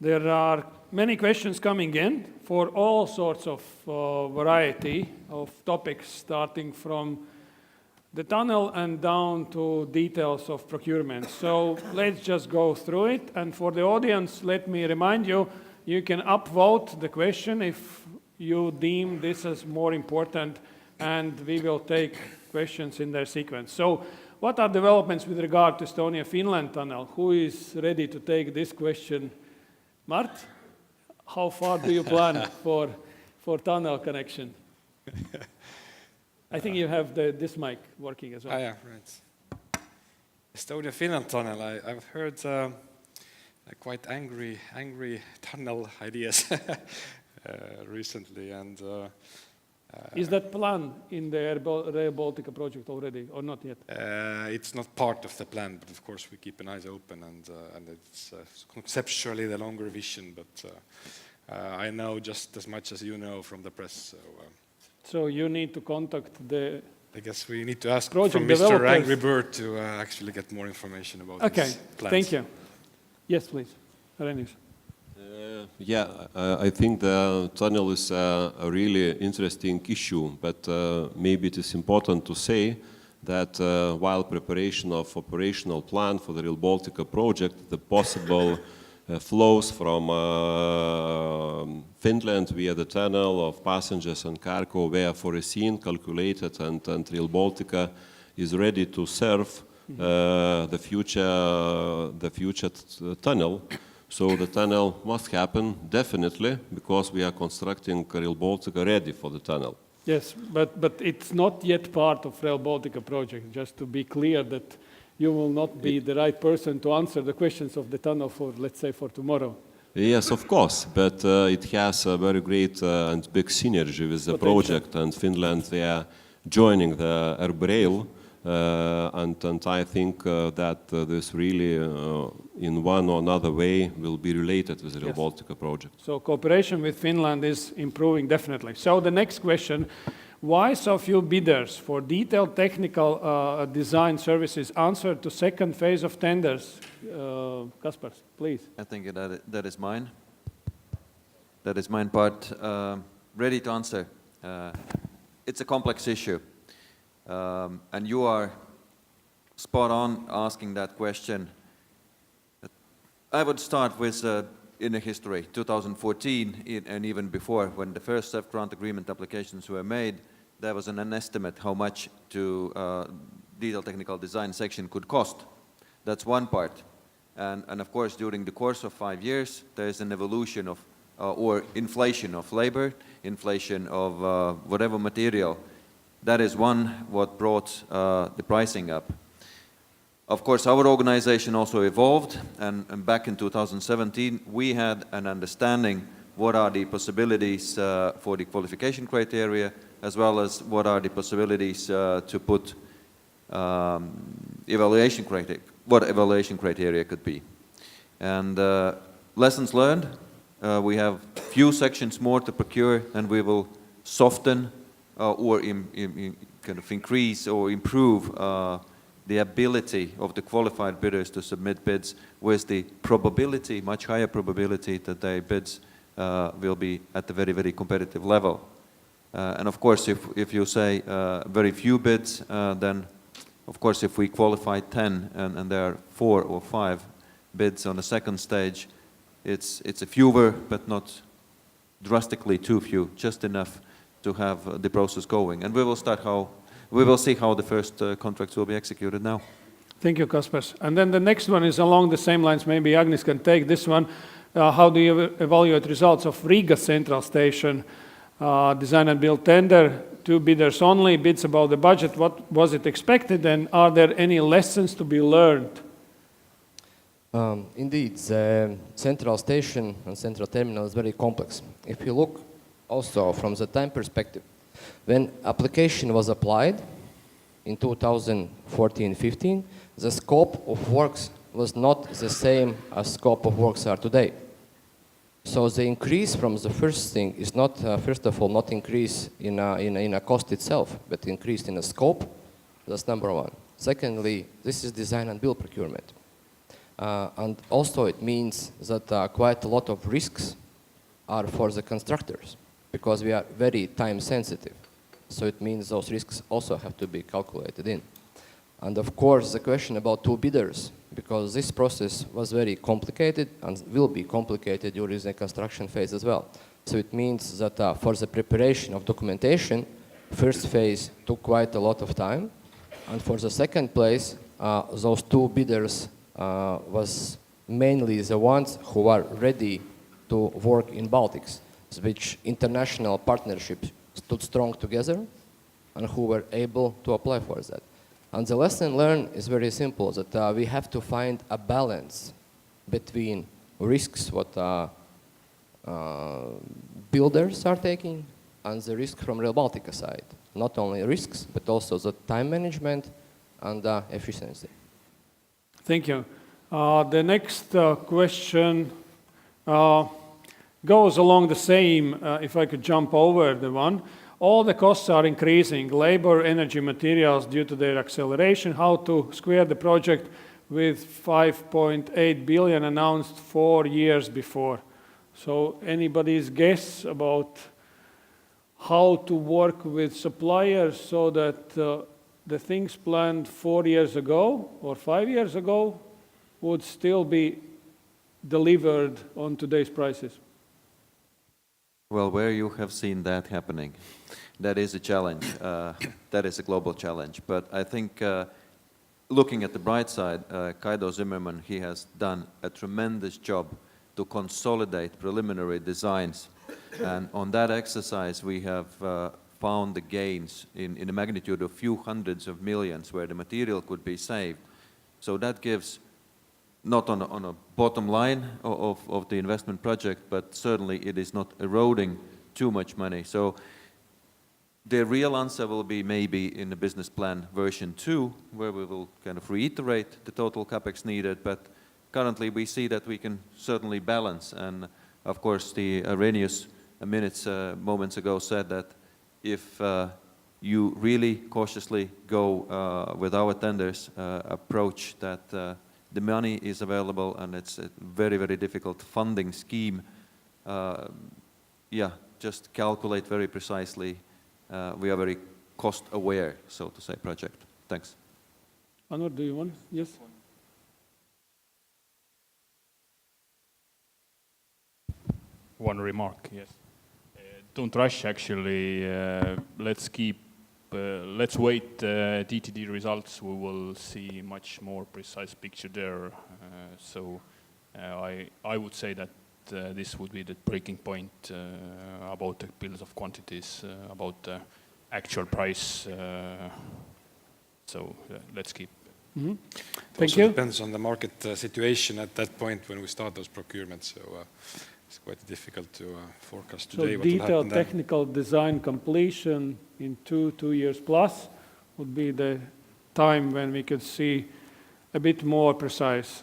There are many questions coming in for all sorts of variety of topics, starting from the tunnel and down to details of procurement. So let's just go through it. And for the audience, let me remind you, you can upvote the question if you deem this as more important, and we will take questions in their sequence. So what are developments with regard to Estonia-Finland tunnel? Who is ready to take this question? Mart, how far do you plan for tunnel connection? I think you have this mic working as well. Yeah, right. Estonia-Finland tunnel, I've heard quite angry tunnel ideas recently, and is that plan in the Rail Baltica project already, or not yet? It's not part of the plan, but of course we keep an eye open, and it's conceptually the longer vision, but I know just as much as you know from the press. So you need to contact the I guess we need to ask project from developers. Mr. Angry Bird to actually get more information about these plans. Thank you. Yes, please. Renis. Yeah, I think the tunnel is a really interesting issue, but maybe it is important to say that while preparation of operational plan for the Rail Baltica project, the possible flows from Finland via the tunnel of passengers and cargo were foreseen, calculated, and Rail Baltica is ready to serve the future tunnel. So the tunnel must happen definitely, because we are constructing Rail Baltica ready for the tunnel. Yes, but it's not yet part of Rail Baltica project, just to be clear that you will not be the right person to answer the questions of the tunnel for, let's say, for tomorrow. Yes, of course, but it has a very great and big synergy with the project, and Finland, they are joining the RBRail, and I think that this really, in one or another way, will be related with the Rail Baltica project. So cooperation with Finland is improving definitely. So the next question, why so few bidders for detailed technical design services answered to second phase of tenders? Kaspars, please. I think that is mine. That is mine part. Ready to answer. It's a complex issue. And you are spot on asking that question. I would start with in the history, 2014 and even before, when the first self-grant agreement applications were made, there was an estimate how much to detailed technical design section could cost. That's one part. And of course, during the course of 5 years, there is an evolution of, or inflation of labor, inflation of whatever material. That is one what brought the pricing up. Of course, our organization also evolved, and back in 2017, we had an understanding what are the possibilities for the qualification criteria, as well as what are the possibilities to put evaluation criteria, what evaluation criteria could be. And lessons learned, we have few sections more to procure, and we will soften or kind of increase or improve the ability of the qualified bidders to submit bids with the probability, much higher probability that their bids will be at a very, very competitive level. And of course, if you say very few bids, then of course if we qualify 10 and there are 4 or 5 bids on the second stage, it's a fewer, but not drastically too few, just enough to have the process going. And we will see how the first contracts will be executed now. Thank you, Kaspars. And then the next one is along the same lines. Maybe Agnes can take this one. How do you evaluate results of Riga Central Station design and build tender? 2 bidders only, bids above the budget. What was it expected, and are there any lessons to be learned? Indeed, the central station and central terminal is very complex. If you look also from the time perspective, when application was applied in 2014-15, the scope of works was not the same as scope of works are today. So the increase from the first thing is not, first of all, not increase in a cost itself, but increase in a scope. That's number one. Secondly, this is design and build procurement. And also it means that quite a lot of risks are for the constructors, because we are very time sensitive. So it means those risks also have to be calculated in. And of course, the question about two bidders, because this process was very complicated and will be complicated during the construction phase as well. So it means that for the preparation of documentation, first phase took quite a lot of time. And for the second place, those two bidders was mainly the ones who are ready to work in Baltics, which international partnerships stood strong together and who were able to apply for that. And the lesson learned is very simple, that we have to find a balance between risks what builders are taking and the risk from Rail Baltica side. Not only risks, but also the time management and efficiency. Thank you. The next question goes along the same, if I could jump over the one. All the costs are increasing, labor, energy, materials due to their acceleration. How to square the project with 5.8 billion announced 4 years before? So anybody's guess about how to work with suppliers so that the things planned 4 years ago or 5 years ago would still be delivered on today's prices? Well, where you have seen that happening, that is a challenge. That is a global challenge. But I think looking at the bright side, Kaido Zimmerman, he has done a tremendous job to consolidate preliminary designs. And on that exercise, we have found the gains in the magnitude of few hundreds of millions where the material could be saved. So that gives not on a bottom line of the investment project, but certainly it is not eroding too much money. So the real answer will be maybe in the business plan version 2, where we will kind of reiterate the total capex needed, but currently we see that we can certainly balance. And of course, the Arrhenius moments ago said that if you really cautiously go with our tenders approach that the money is available and it's a very, very difficult funding scheme, just calculate very precisely. We are very cost aware, so to say, project. Thanks. Anwar, do you want? Yes? One remark, yes. Don't rush, actually. Let's wait DTD results. We will see much more precise picture there. So I would say that this would be the breaking point about the bills of quantities, about the actual price. So let's keep. Mm-hmm. It Thank also you. depends on the market situation at that point when we start those procurements. So it's quite difficult to forecast So today what will detailed happen then. technical design completion in 2 years plus would be the time when we could see a bit more precise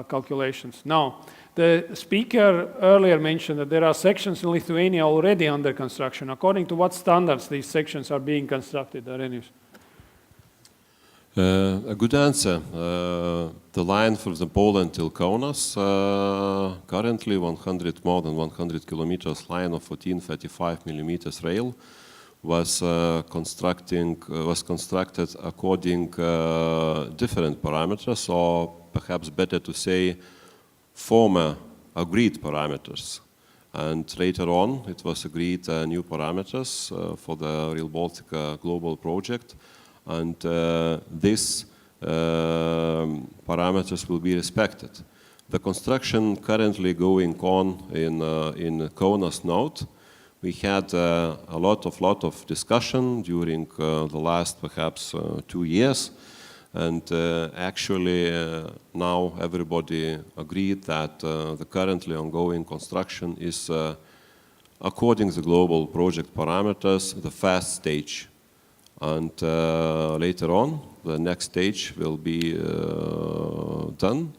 calculations. Now, the speaker earlier mentioned that there are sections in Lithuania already under construction. According to what standards these sections are being constructed, Arrhenius? A good answer. The line from the Poland till Kaunas, currently more than 100 kilometers line of 1435 millimeters rail was constructed according different parameters, or perhaps better to say former agreed parameters. And later on it was agreed new parameters for the Rail Baltica Global project. And these parameters will be respected. The construction currently going on in Kaunas node. We had a lot of discussion during the last perhaps 2 years, and actually now everybody agreed that the currently ongoing construction is according to the global project parameters the first stage. And later on, the next stage will be done,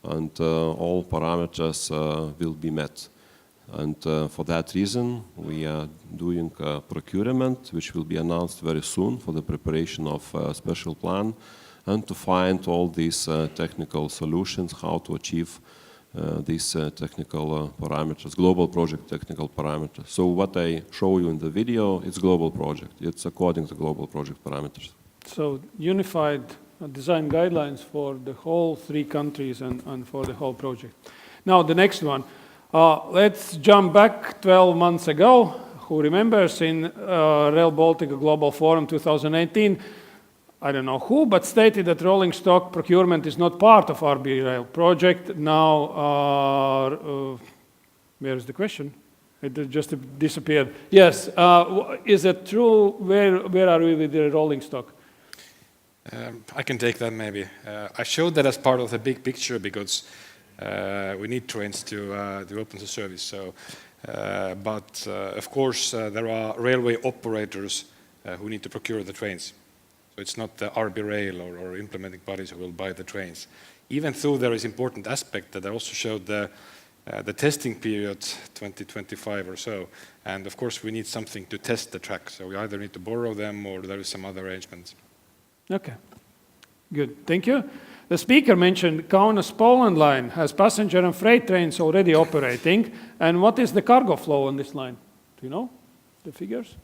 and all parameters will be met. And for that reason, we are doing a procurement, which will be announced very soon for the preparation of a special plan. and to find all these technical solutions, how to achieve these technical parameters, global project technical parameters. So what I show you in the video, it's global project. It's according to global project parameters. So unified design guidelines for the whole 3 countries and for the whole project. Now the next one. Let's jump back 12 months ago. Who remembers in Rail Baltica Global Forum 2018, I don't know who, but stated that rolling stock procurement is not part of RB Rail project. Now, where is the question? It just disappeared. Yes, is it true? Where are we with the rolling stock? I can take that maybe. I showed that as part of the big picture because we need trains to open the service. So, but of course there are railway operators who need to procure the trains. So it's not the RB Rail or implementing bodies who will buy the trains. Even though there is important aspect that I also showed the testing period 2025 or so. And of course we need something to test the track. So we either need to borrow them or there is some other arrangements. Okay, good, thank you. The speaker mentioned Kaunas-Poland line has passenger and freight trains already operating. And what is the cargo flow on this line? Do you know the figures?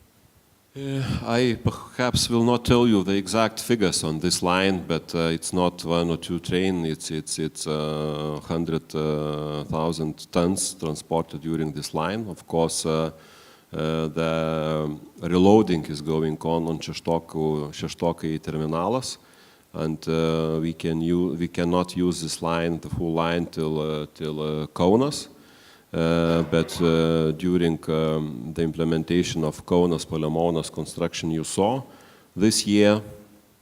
I perhaps will not tell you the exact figures on this line, but it's not 1 or 2 trains, it's 100,000 tons transported during this line. Of course, the reloading is going on Šeštokai terminalas, and we cannot use this line, the full line, till Kaunas. But during the implementation of Kaunas-Palemonas construction you saw, this year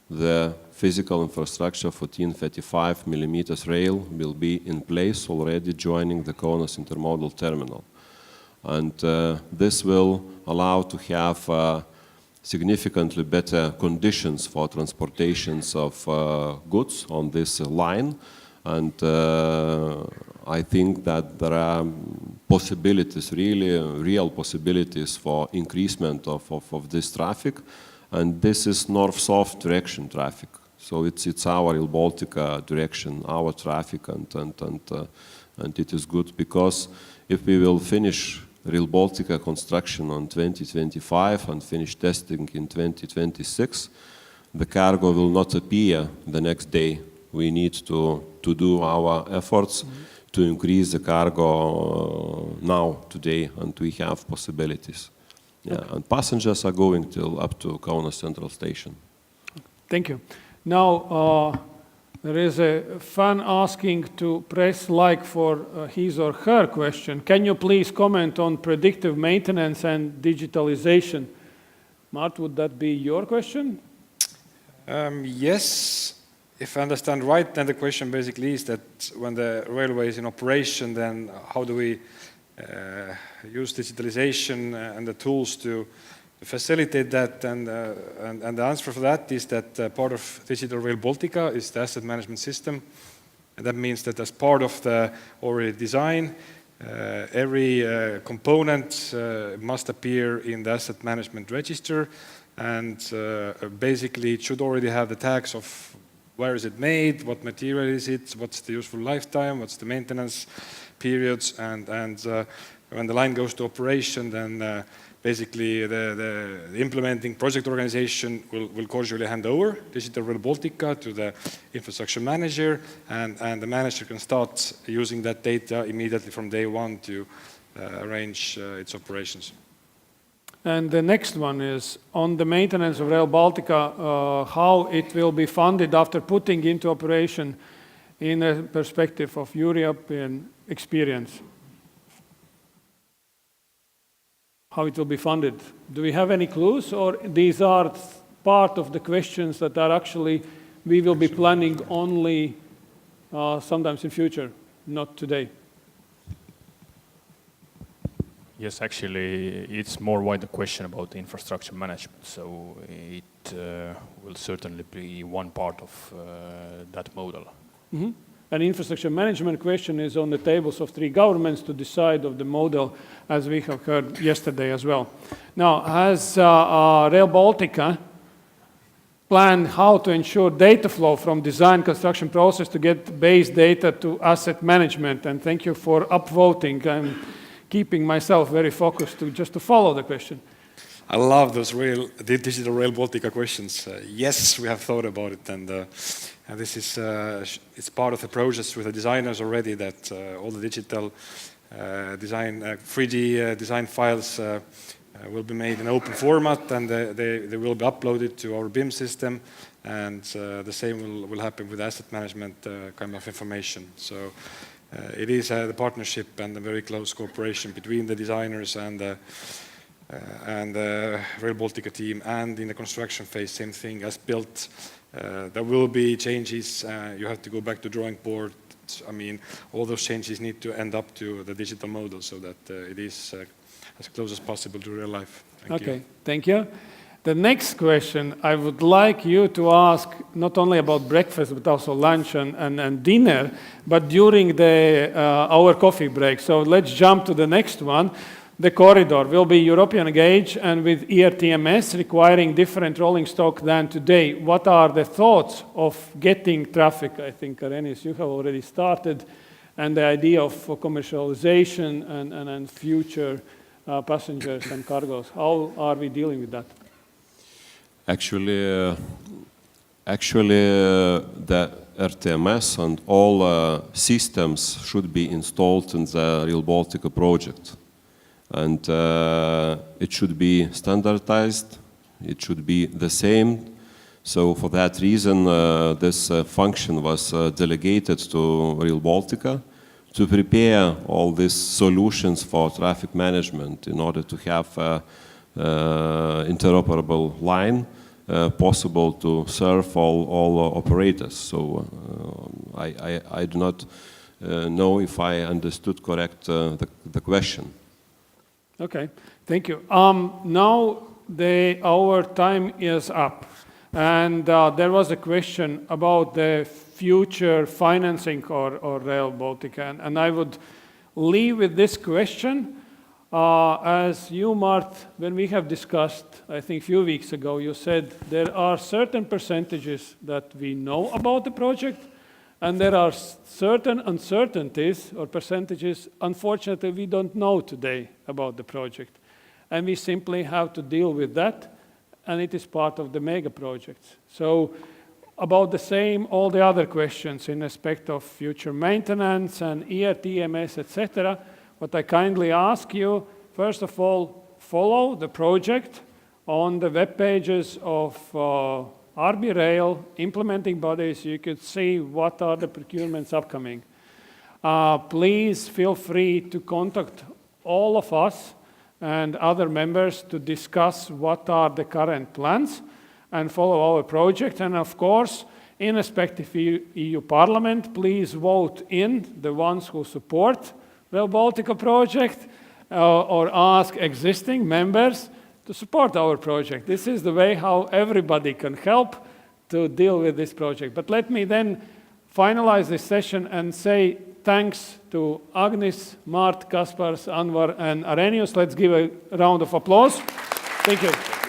the physical infrastructure for 1435 mm rail will be in place already joining the Kaunas intermodal terminal. And this will allow to have significantly better conditions for transportations of goods on this line. And I think that there are possibilities, real possibilities for increasement of this traffic. And this is north-south direction traffic. So it's our Rail Baltica direction, our traffic, and it is good because if we will finish Rail Baltica construction on 2025 and finish testing in 2026, the cargo will not appear the next day. We need to do our efforts to increase the cargo now, today, and we have possibilities. Yeah, okay. And passengers are going till up to Kaunas Central Station. Thank you. Now, there is a fan asking to press like for his or her question. Can you please comment on predictive maintenance and digitalization? Mart, would that be your question? Yes. If I understand right, then the question basically is that when the railway is in operation, then how do we use digitalization and the tools to facilitate that? And the answer for that is that part of Digital Rail Baltica is the asset management system. And that means that as part of the already design, every component must appear in the asset management register. And basically it should already have the tags of where is it made, what material is it, what's the useful lifetime, what's the maintenance periods, and when the line goes to operation, then basically the implementing project organization will cordially hand over Digital Rail Baltica to the infrastructure manager, and the manager can start using that data immediately from day one to arrange its operations. And the next one is on the maintenance of Rail Baltica, how it will be funded after putting into operation in a perspective of European experience. How it will be funded. Do we have any clues, or these are part of the questions that are actually we will be planning only sometimes in future, not today? Yes, actually, it's more wider question about the infrastructure management. So it will certainly be one part of that model. Mm-hmm. An infrastructure management question is on the tables of 3 governments to decide of the model, as we have heard yesterday as well. Now, has Rail Baltica plan how to ensure data flow from design construction process to get base data to asset management. And thank you for upvoting. I'm keeping myself very focused just to follow the question. I love those digital Rail Baltica questions. Yes, we have thought about it, and this is it's part of the process with the designers already, that all the digital design, 3D design files will be made in open format, and they will be uploaded to our BIM system, and the same will happen with asset management kind of information. So it is the partnership and a very close cooperation between the designers and the Rail Baltica team, and in the construction phase, same thing as built. There will be changes, you have to go back to drawing board. I mean, all those changes need to end up to the digital model so that it is as close as possible to real life. Thank you. Thank you. The next question I would like you to ask not only about breakfast but also lunch and dinner, but during our coffee break. So let's jump to the next one. The corridor will be European gauge and with ERTMS requiring different rolling stock than today. What are the thoughts of getting traffic? I think, Arenis, you have already started, and the idea of commercialization and future passengers and cargoes. How are we dealing with that? Actually, the RTMS and all systems should be installed in the Rail Baltica project. And it should be standardized, it should be the same. So for that reason, this function was delegated to Rail Baltica to prepare all these solutions for traffic management in order to have interoperable line possible to serve all operators. So I do not know if I understood correct the question. Okay, thank you. Now our time is up, and there was a question about the future financing or Rail Baltica, and I would leave with this question. As you, Mart, when we have discussed, I think a few weeks ago, you said there are certain percentages that we know about the project, and there are certain uncertainties or percentages, unfortunately, we don't know today about the project. And we simply have to deal with that, and it is part of the mega projects. So about the same, all the other questions in respect of future maintenance and ERTMS, etc., what I kindly ask you, first of all, follow the project on the web pages of RB Rail, implementing bodies. You could see what are the procurements upcoming. Please feel free to contact all of us and other members to discuss what are the current plans and follow our project. And of course, in respect of EU Parliament, please vote in the ones who support Rail Baltica project or ask existing members to support our project. This is the way how everybody can help to deal with this project. But let me then finalize this session and say thanks to Agnis, Mart, Kaspars, Anvar, and Arrhenius. Let's give a round of applause. Thank you.